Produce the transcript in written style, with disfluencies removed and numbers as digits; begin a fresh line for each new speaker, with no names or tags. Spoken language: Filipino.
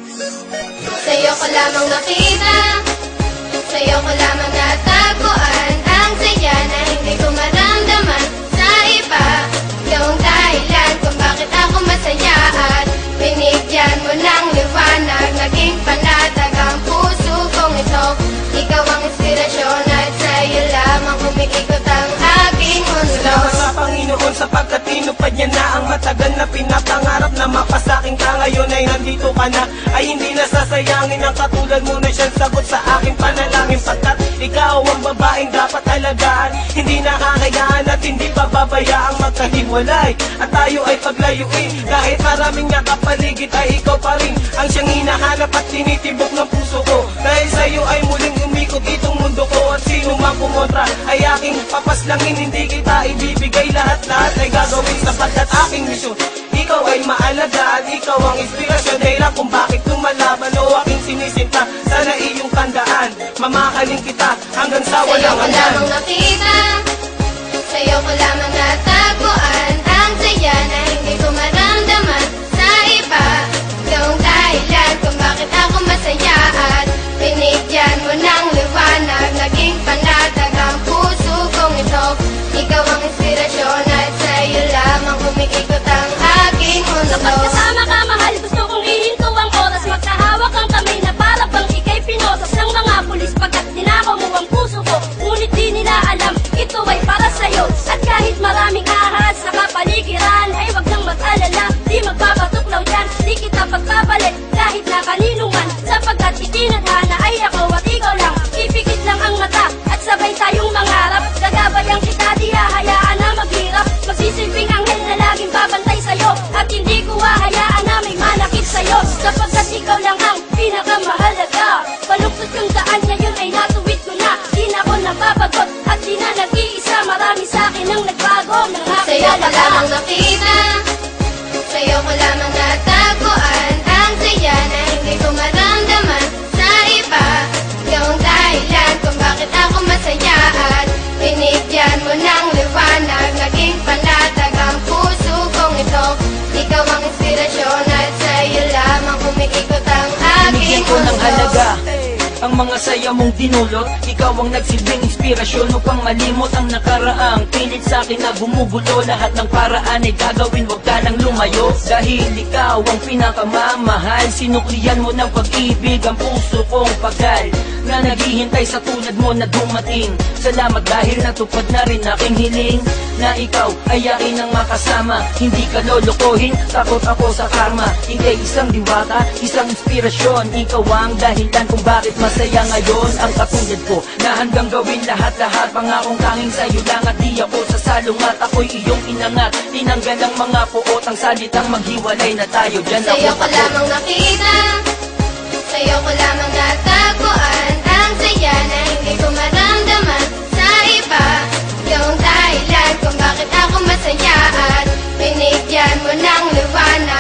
Sa'yo ko lamang nakita, sa'yo ko lamang natagpuan ang saya na hindi ko maramdaman sa iba. Yung dahilan kung bakit ako masaya at binigyan mo ng liwanag, naging panatag ang puso kong ito. Ikaw ang inspirasyon at sa'yo lamang umiikot ang aking mundo.
Salamat sa Panginoon sapagkat tinupad niya na ang matagal na pinapangarap na mapasaking ka. Ngayon ay nandito ka na, ay hindi nasasayangin ang katulad mo na siyang sagot sa aking panalangin. Pagkat ikaw ang babaeng dapat alagaan, hindi nakakayaan at hindi pababayaang magkahiwalay at tayo ay paglayuin. Kahit maraming nakapaligid ay ikaw pa rin ang siyang hinahanap at tinitibok ng puso ko. Dahil sa'yo ay muling umikot itong mundo ko at sino mang kumontra ay aking papaslangin. Hindi kita ibibigay, lahat-lahat ay gagawin sapagkat aking misyon. Ikaw ay maalaga at ikaw ang inspirasyon, dahilan kung bakit lumalaban o aking sinisinta. Sana iyong tandaan, mamahalin kita hanggang sa walang hanggan.
Sa'yo ko lamang nakita, sa'yo ko lamang natagpuan ang saya na hindi ko maramdaman sa iba. Yung dahilan kung bakit ako masaya at binigyan mo ng liwanag, naging panatag ang puso kong ito. Ikaw ang inspirasyon at sa'yo lamang umiikot ang aking mundo.
Kapag kasama ka mahal, gusto kong ihinto ang oras, magkahawak ang kamay na para bang ika'y pinotos ng mga pulis. Pagkat dinakaw mo ang puso ko, ngunit di nila alam ito ay para sa'yo. At kahit maraming ahas sa kapaligiran, ay wag nang mag-alala, di magpapatuklaw dyan, di kita pagpapalit kahit na kanino man. Sapagkat itinadhana ay ako at ikaw lang, ipikit lang ang mata at sabay tayong mangarap. Gagabayan kita, di hahayaan na maghirap, magsisilbing anghel na laging babantay sa'yo. At hindi ko hahayaan na may manakit sa'yo, sapagkat ikaw lang ang pinakamahalaga. Paluktot yung daan ngayon ay natuwid ko na, di na ako napapagot at di na nag-iisa. Marami sa'kin ang nagbago nang
Sa'yo ko
nakilala ka.
lamang nakita, sa'yo ko lamang natagpuan ang saya na hindi ko maramdaman sa iba. Yung dahilan kung bakit ako masaya at binigyan mo ng liwanag, naging panatag ang puso kong ito. Ikaw ang inspirasyon at sa'yo lamang umiikot ang aking
Binigyan ko ng
mundo.
halaga ang mga saya mong dinulot. Ikaw ang nagsilbing inspirasyon upang malimot ang nakaraang pilit sa akin na bumubulo. Lahat ng paraan ay gagawin, wag ka nang lumayo. Dahil ikaw ang pinakamamahal, sinuklian mo ng pag-ibig ang puso kong pagal na naghihintay sa tulad mo na dumating. Salamat dahil natupad na rin aking hiling na ikaw ay akin ang makasama. Hindi ka lolokohin, takot ako sa karma. Ika'y isang diwata, isang inspirasyon. Ikaw ang dahilan kung bakit masaya ngayon ang katulad ko, na hanggang gawin lahat-lahat. Pangakong tanging sa'yo lang at di ako sasalungat. Ako'y iyong inangat, tinanggal ang mga puot, ang salitang maghiwalay na tayo. Diyan ako
Sa'yo ko lamang nakita, sa'yo ko lamang natagpuan ang saya na hindi ko maramdaman sa iba. Yung dahilan kung bakit ako masaya at binigyan mo ng liwanag,